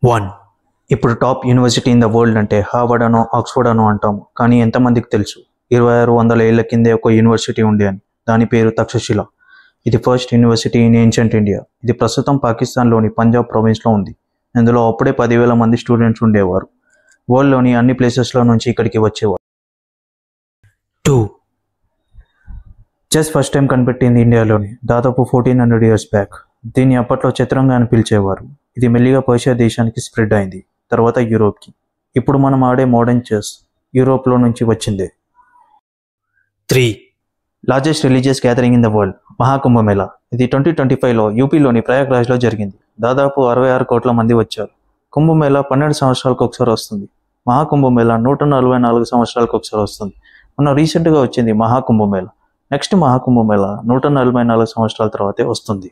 1. ఇప్పుడు top university in the world అంటే Harvard అనో ఆక్స్ఫర్డ్ అనో అంటాము. కానీ ఎంతమందికి తెలుసు 2600 ఏళ్ల కిందే ఒక యూనివర్సిటీ ఉంది అని. దాని పేరు తక్షశిల. ఇది first university in ancient India. ఇది ప్రస్తుతం పాకిస్తాన్లోని పంజాబ్ ప్రావిన్స్లో ఉంది. ఇందులో అప్పుడే 10,000 మంది స్టూడెంట్స్ ఉండేవారు. వరల్డ్లోని అన్ని ప్లేసెస్లో నుంచి ఇక్కడికి వచ్చేవారు. 2. చెస్ ఫస్ట్ టైం కనిపెట్టింది ఇండియాలోని దాదాపు 1400 years బ్యాక్. దీన్ని అప్పట్లో చతురంగ అని పిలిచేవారు. ఇది మెల్లిగా పర్షియా దేశానికి స్ప్రెడ్ అయింది, తర్వాత యూరోప్కి. ఇప్పుడు మనం ఆడే మోడర్న్ చెస్ యూరోప్లో నుంచి వచ్చిందే. 3. Largest religious gathering in the world Maha Kumbh Mela. ఇది 2025లో యూపీలోని ప్రయాగ్రాజ్లో జరిగింది. దాదాపు 66 కోట్ల మంది వచ్చారు. కుంభమేళా 12 సంవత్సరాలకు ఒకసారి వస్తుంది. మహాకుంభమేళా 144 సంవత్సరాలకు ఒకసారి వస్తుంది. మొన్న రీసెంట్గా వచ్చింది మహాకుంభమేళా. నెక్స్ట్ మహాకుంభమేళా 144 సంవత్సరాల తర్వాతే వస్తుంది.